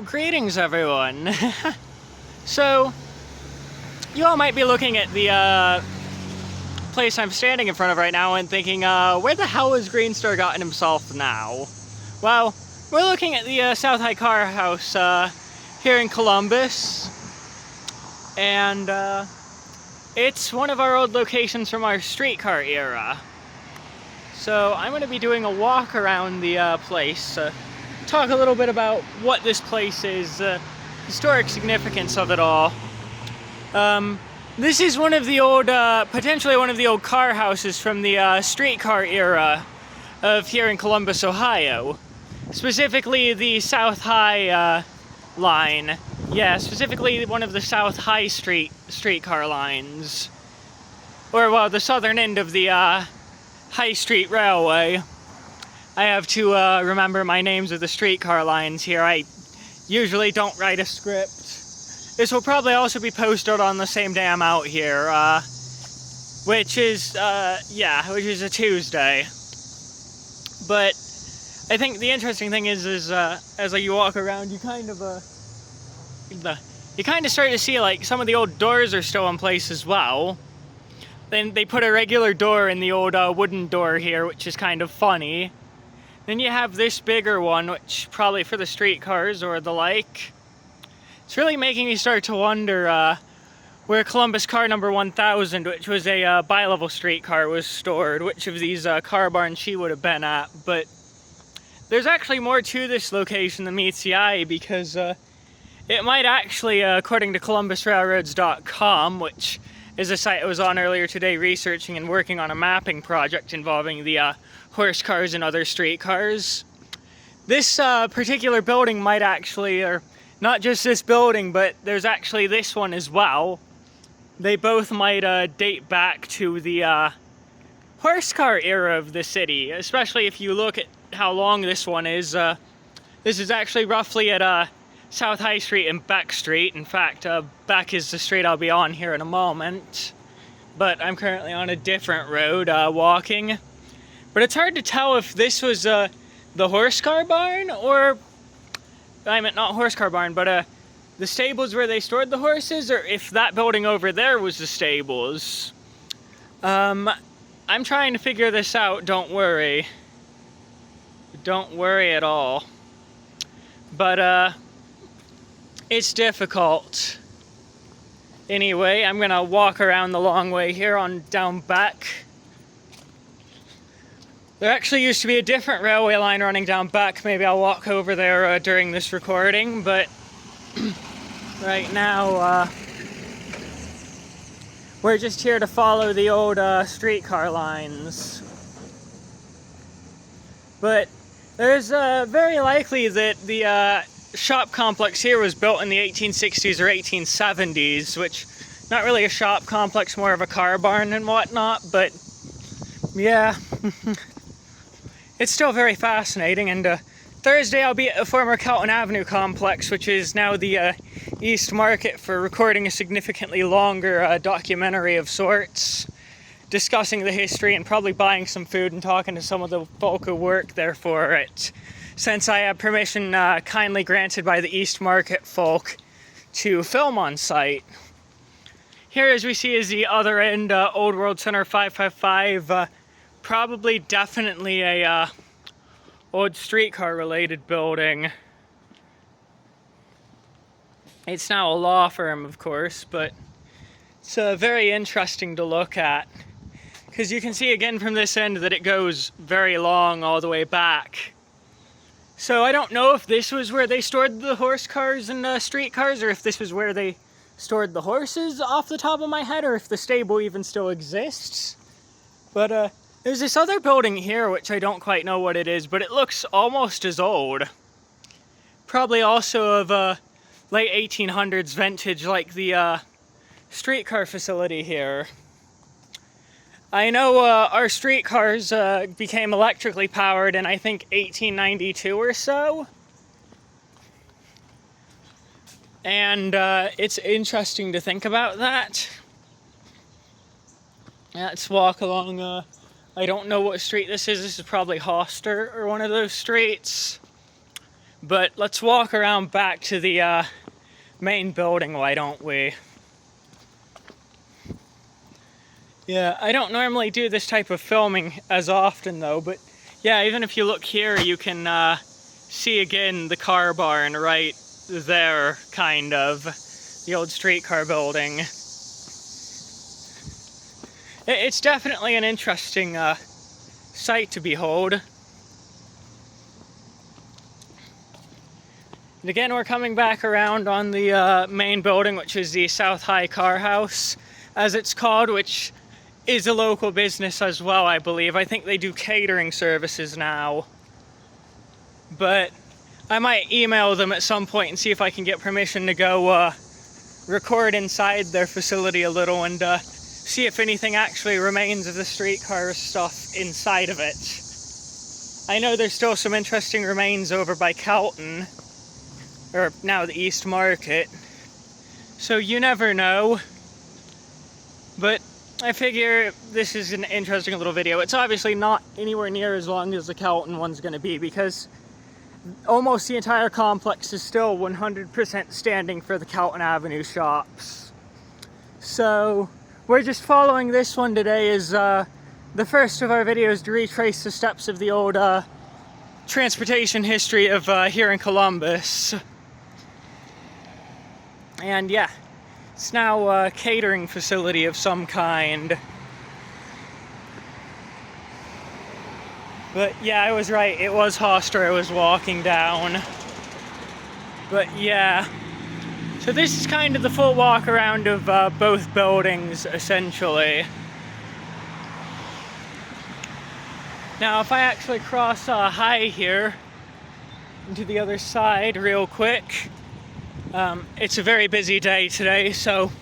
Greetings everyone. So, you all might be looking at the place I'm standing in front of right now and thinking, where the hell has Green Star gotten himself now? Well, we're looking at the South High Car House here in Columbus, and it's one of our old locations from our streetcar era. So I'm going to be doing a walk around the place, talk a little bit about what this place is, historic significance of it all. This is one of the old, potentially one of the old car houses from the streetcar era of here in Columbus, Ohio. Specifically the South High line. Yeah, specifically one of the South High Street streetcar lines. Or, well, the southern end of the High Street Railway. I have to remember my names of the streetcar lines here. I usually don't write a script. This will probably also be posted on the same day I'm out here, which is a Tuesday. But I think the interesting thing is as you walk around, you kind of start to see like some of the old doors are still in place as well. Then they put a regular door in the old wooden door here, which is kind of funny. Then you have this bigger one, which probably for the streetcars or the like. It's really making me start to wonder where Columbus car number 1000, which was a bi-level streetcar, was stored. Which of these car barns she would have been at. But there's actually more to this location than meets the eye, because it might actually, according to ColumbusRailroads.com, which is a site I was on earlier today researching and working on a mapping project involving the horse cars and other streetcars. This particular building might actually, or not just this building, but there's actually this one as well. They both might date back to the horse car era of the city, especially if you look at how long this one is. This is actually roughly at South High Street and Beck Street. In fact, Beck is the street I'll be on here in a moment. But I'm currently on a different road walking. But it's hard to tell if this was the horse car barn, or, I meant not horse car barn, but the stables where they stored the horses, or if that building over there was the stables. I'm trying to figure this out, don't worry. Don't worry at all. But, it's difficult. Anyway, I'm gonna walk around the long way here on down back. There actually used to be a different railway line running down back. Maybe I'll walk over there during this recording, but right now we're just here to follow the old streetcar lines. But there's very likely that the shop complex here was built in the 1860s or 1870s, which, not really a shop complex, more of a car barn and whatnot, but yeah. It's still very fascinating. And Thursday I'll be at the former Kelton Avenue complex, which is now the East Market, for recording a significantly longer documentary of sorts, discussing the history and probably buying some food and talking to some of the folk who work there for it, since I have permission kindly granted by the East Market folk to film on site. Here, as we see, is the other end, Old World Center 555, probably definitely a old streetcar related building. It's now a law firm, of course, but it's very interesting to look at, because you can see again from this end that it goes very long all the way back. So I don't know if this was where they stored the horse cars and streetcars, or if this was where they stored the horses off the top of my head, or if the stable even still exists. But there's this other building here, which I don't quite know what it is, but it looks almost as old. Probably also of late 1800s vintage, like the streetcar facility here. I know our streetcars became electrically powered in, I think, 1892 or so. And it's interesting to think about that. Let's walk along, I don't know what street this is. This is probably Hoster or one of those streets. But let's walk around back to the main building, why don't we? Yeah, I don't normally do this type of filming as often though, but yeah, even if you look here, you can see again the car barn right there, kind of. The old streetcar building. It's definitely an interesting sight to behold. And again, we're coming back around on the main building, which is the South High Car House, as it's called, which is a local business as well, I believe. I think they do catering services now. But I might email them at some point and see if I can get permission to go record inside their facility a little and see if anything actually remains of the streetcar stuff inside of it. I know there's still some interesting remains over by Kelton, or now the East Market, so you never know. But I figure this is an interesting little video. It's obviously not anywhere near as long as the Kelton one's going to be, because almost the entire complex is still 100% standing for the Kelton Avenue shops. So we're just following this one today as the first of our videos to retrace the steps of the old transportation history of here in Columbus. And yeah, it's now a catering facility of some kind. But yeah, I was right, it was Hoster I was walking down. But yeah, so this is kind of the full walk around of both buildings, essentially. Now if I actually cross High here into the other side real quick, it's a very busy day today, so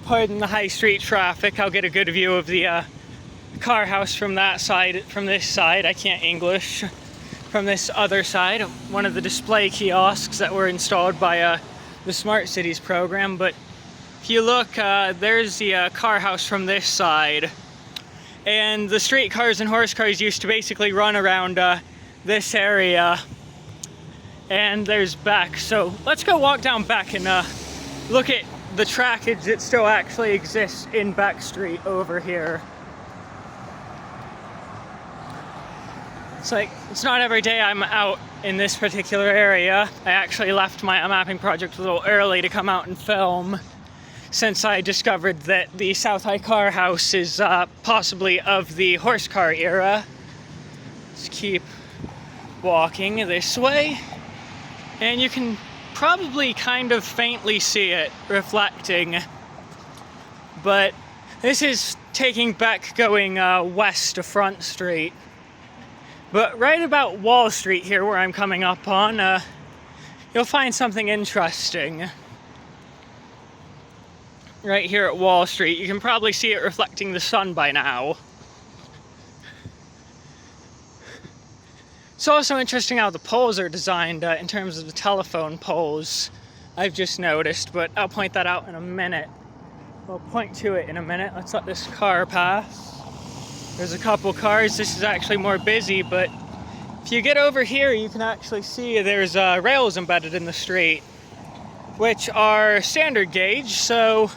pardon the high street traffic. I'll get a good view of the car house from that side, from this side. I can't English. From this other side, one of the display kiosks that were installed by the Smart Cities program. But if you look, there's the car house from this side. And the streetcars and horse cars used to basically run around this area. And there's back. So let's go walk down back and look at the trackage that still actually exists in Back Street over here. It's like, it's not every day I'm out in this particular area. I actually left my mapping project a little early to come out and film, since I discovered that the South High Car House is possibly of the horse car era. Let's keep walking this way. And you can probably kind of faintly see it reflecting. But this is taking back going west to Front Street. But right about Wall Street here, where I'm coming up on, you'll find something interesting. Right here at Wall Street. You can probably see it reflecting the sun by now. It's also interesting how the poles are designed in terms of the telephone poles, I've just noticed, but I'll point that out in a minute. I'll point to it in a minute. Let's let this car pass. There's a couple cars. This is actually more busy, but if you get over here, you can actually see there's rails embedded in the street, which are standard gauge. So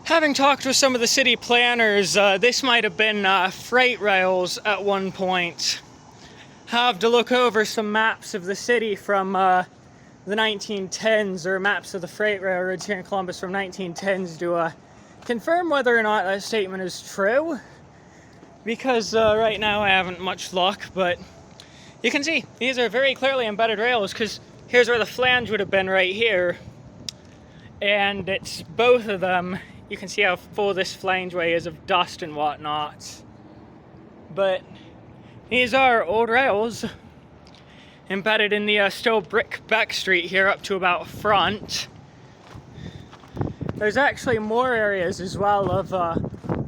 having talked with some of the city planners, this might have been freight rails at one point. Have to look over some maps of the city from the 1910s, or maps of the freight railroads here in Columbus from 1910s to confirm whether or not that statement is true. Because right now I haven't much luck, but you can see these are very clearly embedded rails, because here's where the flange would have been, right here. And it's both of them. You can see how full this flangeway is of dust and whatnot. But these are old rails embedded in the still brick back street here up to about Front. There's actually more areas as well of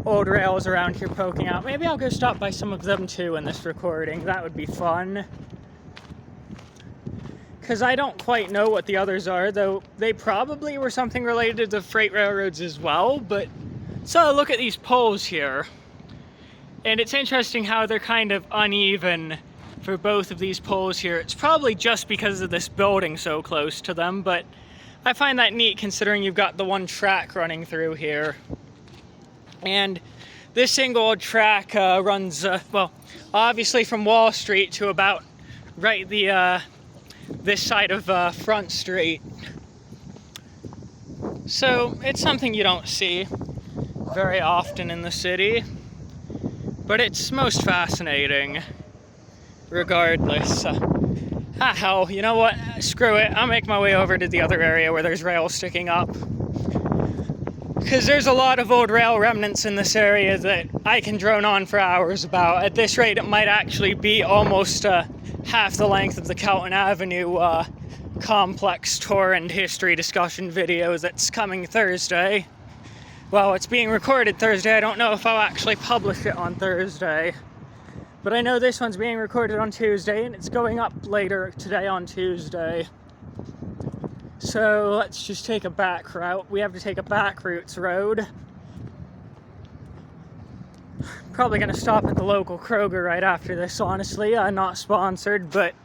old rails around here poking out. Maybe I'll go stop by some of them too in this recording. That would be fun. Because I don't quite know what the others are, though they probably were something related to the freight railroads as well. But so look at these poles here. And it's interesting how they're kind of uneven for both of these poles here. It's probably just because of this building so close to them, but I find that neat considering you've got the one track running through here. And this single track runs, well, obviously from Wall Street to about right this side of Front Street. So it's something you don't see very often in the city, but it's most fascinating regardless. Hell, you know what? Screw it. I'll make my way over to the other area where there's rail sticking up. Because there's a lot of old rail remnants in this area that I can drone on for hours about. At this rate, it might actually be almost half the length of the Kelton Avenue complex tour and history discussion video that's coming Thursday. Well, it's being recorded Thursday. I don't know if I'll actually publish it on Thursday. But I know this one's being recorded on Tuesday, and it's going up later today on Tuesday. So let's just take a back route. We have to take a back routes road. Probably gonna stop at the local Kroger right after this, honestly. Not sponsored, but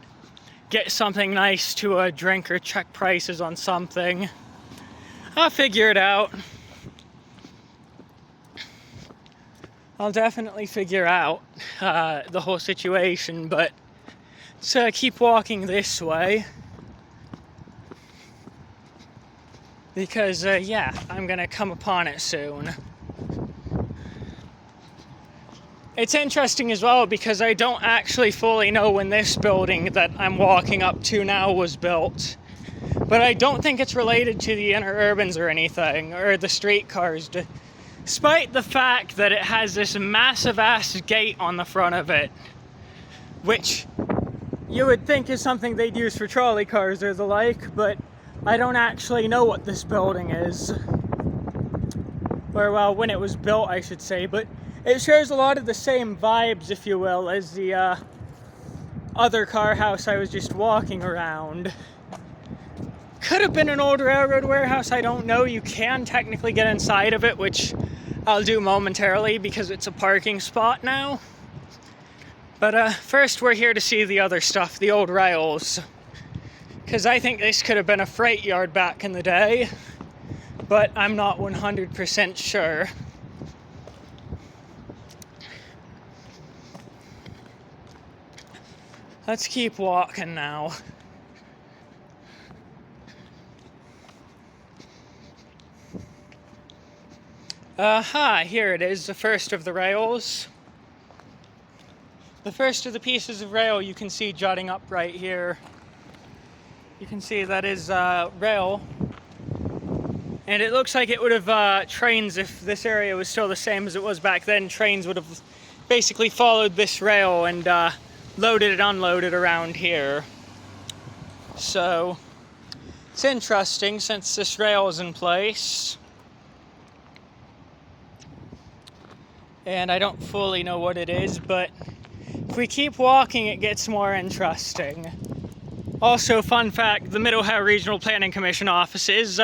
get something nice to drink or check prices on something. I'll figure it out. I'll definitely figure out the whole situation, but so keep walking this way. Because, yeah, I'm gonna come upon it soon. It's interesting as well because I don't actually fully know when this building that I'm walking up to now was built. But I don't think it's related to the interurbans or anything, or the streetcars, despite the fact that it has this massive-ass gate on the front of it, which you would think is something they'd use for trolley cars or the like, but I don't actually know what this building is. Or, well, when it was built, I should say, but it shares a lot of the same vibes, if you will, as the other car house I was just walking around. Could have been an old railroad warehouse, I don't know. You can technically get inside of it, which I'll do momentarily because it's a parking spot now. But first we're here to see the other stuff, the old rails. Because I think this could have been a freight yard back in the day, but I'm not 100% sure. Let's keep walking now. Here it is, the first of the rails. The first of the pieces of rail you can see jutting up right here. You can see that is rail. And it looks like it would have trains, if this area was still the same as it was back then, trains would have basically followed this rail and loaded and unloaded around here. So it's interesting since this rail is in place. And I don't fully know what it is, but if we keep walking, it gets more interesting. Also, fun fact, the Mid-Ohio Regional Planning Commission offices,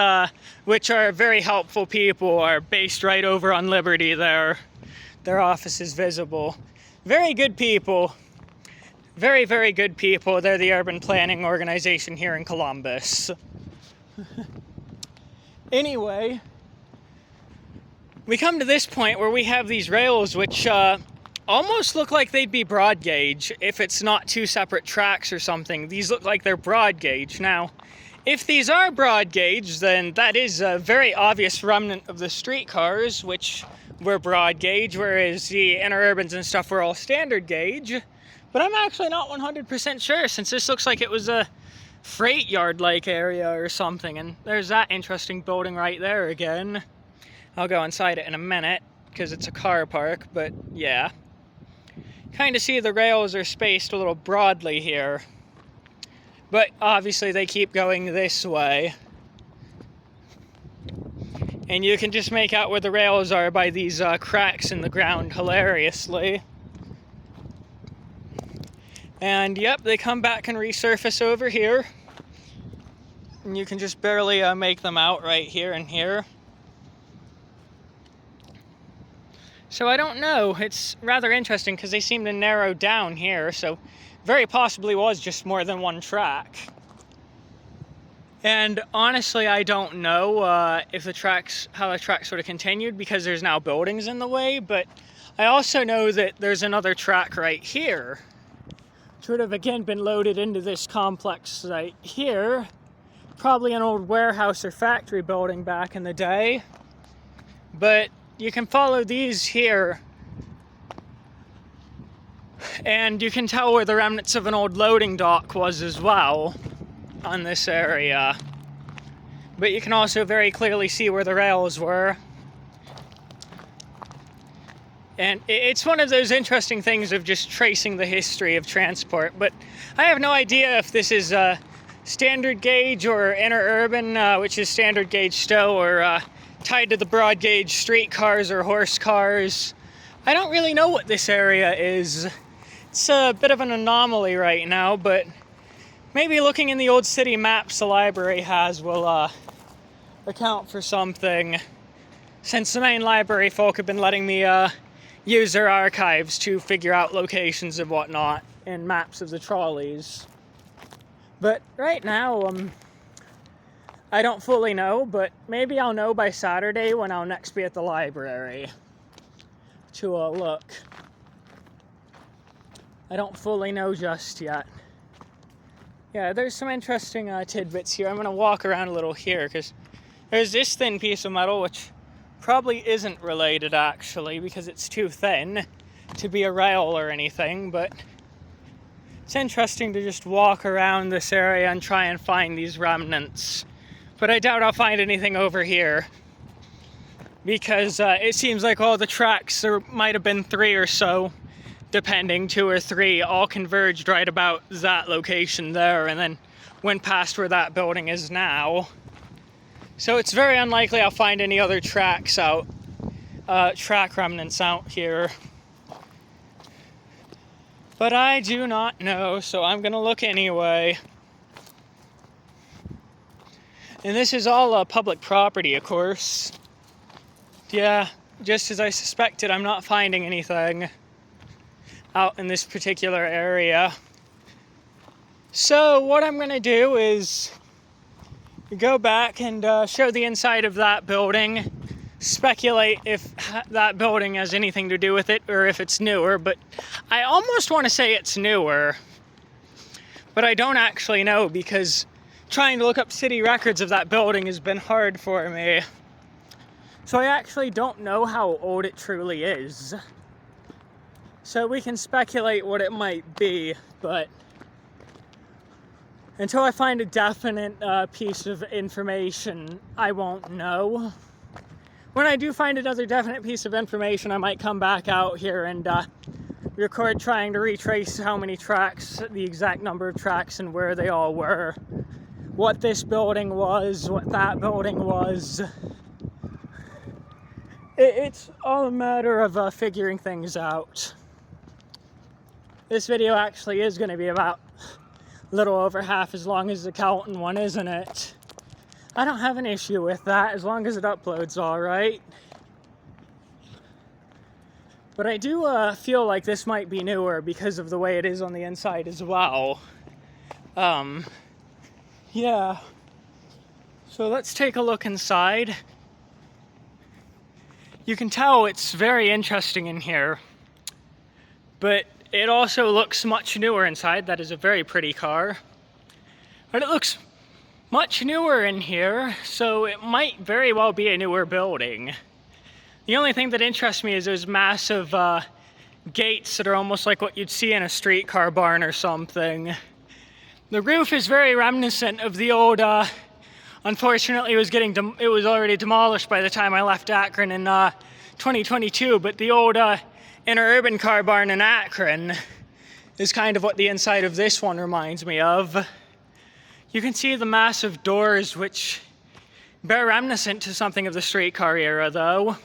which are very helpful people, are based right over on Liberty there. Their office is visible. Very good people. Very, very good people. They're the urban planning organization here in Columbus. Anyway, we come to this point where we have these rails which almost look like they'd be broad gauge if it's not two separate tracks or something. These look like they're broad gauge. Now, if these are broad gauge, then that is a very obvious remnant of the streetcars, which were broad gauge, whereas the interurbans and stuff were all standard gauge. But I'm actually not 100% sure, since this looks like it was a freight yard-like area or something. And there's that interesting building right there again. I'll go inside it in a minute, because it's a car park, but yeah. Kind of see the rails are spaced a little broadly here. But obviously they keep going this way. And you can just make out where the rails are by these cracks in the ground, hilariously. And yep, they come back and resurface over here. And you can just barely make them out right here and here. So I don't know, it's rather interesting because they seem to narrow down here, so very possibly was just more than one track. And honestly, I don't know how the tracks sort of continued, because there's now buildings in the way, but I also know that there's another track right here, which would have again been loaded into this complex right here. Probably an old warehouse or factory building back in the day. But you can follow these here, and you can tell where the remnants of an old loading dock was as well on this area. But you can also very clearly see where the rails were. And it's one of those interesting things of just tracing the history of transport. But I have no idea if this is standard gauge or interurban, which is standard gauge still, or tied to the broad gauge streetcars or horse cars. I don't really know what this area is. It's a bit of an anomaly right now, but maybe looking in the old city maps the library has will account for something, since the main library folk have been letting me use their archives to figure out locations and whatnot and maps of the trolleys. But right now, I don't fully know, but maybe I'll know by Saturday when I'll next be at the library to look. I don't fully know just yet. Yeah, there's some interesting tidbits here. I'm going to walk around a little here, because there's this thin piece of metal, which probably isn't related actually, because it's too thin to be a rail or anything, but it's interesting to just walk around this area and try and find these remnants. But I doubt I'll find anything over here, because it seems like all the tracks, there might have been 3 or so, depending, 2 or 3, all converged right about that location there, and then went past where that building is now. So it's very unlikely I'll find any other tracks out, track remnants out here. But I do not know, so I'm gonna look anyway. And this is all public property, of course. Yeah, just as I suspected, I'm not finding anything out in this particular area. So what I'm gonna do is go back and show the inside of that building, speculate if that building has anything to do with it or if it's newer, but I almost want to say it's newer, but I don't actually know, because trying to look up city records of that building has been hard for me. So I actually don't know how old it truly is. So we can speculate what it might be, but until I find a definite piece of information, I won't know. When I do find another definite piece of information, I might come back out here and record trying to retrace how many tracks, the exact number of tracks, and where they all were. What this building was, what that building was. It's all a matter of figuring things out. This video actually is going to be about a little over half as long as the Kelton one, isn't it? I don't have an issue with that, as long as it uploads all right. But I do feel like this might be newer because of the way it is on the inside as well. Yeah. So let's take a look inside. You can tell it's very interesting in here, but it also looks much newer inside. That is a very pretty car. But it looks much newer in here, so it might very well be a newer building. The only thing that interests me is those massive gates that are almost like what you'd see in a streetcar barn or something. The roof is very reminiscent of the old, unfortunately it was already demolished by the time I left Akron in 2022, but the old interurban car barn in Akron is kind of what the inside of this one reminds me of. You can see the massive doors, which bear reminiscent to something of the streetcar era, though.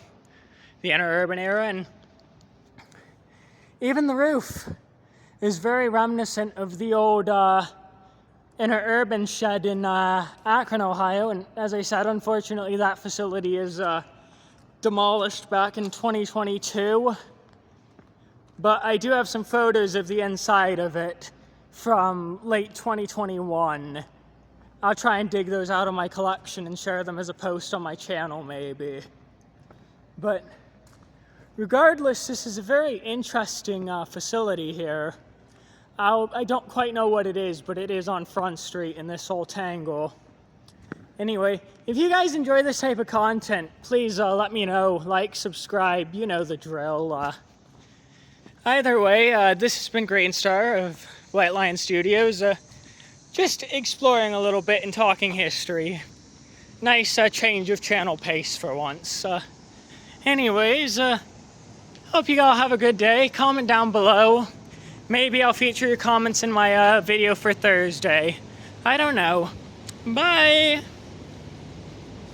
The interurban era, and even the roof is very reminiscent of the old interurban shed in Akron, Ohio. And as I said, unfortunately, that facility is demolished back in 2022. But I do have some photos of the inside of it from late 2021. I'll try and dig those out of my collection and share them as a post on my channel maybe. But regardless, this is a very interesting facility here. I don't quite know what it is, but it is on Front Street in this whole tangle. Anyway, if you guys enjoy this type of content, please let me know. Like, subscribe, you know the drill. Either way, this has been Greenstar of White Lion Studios. Just exploring a little bit and talking history. Nice change of channel pace for once. Anyways, hope you all have a good day. Comment down below. Maybe I'll feature your comments in my video for Thursday. I don't know. Bye!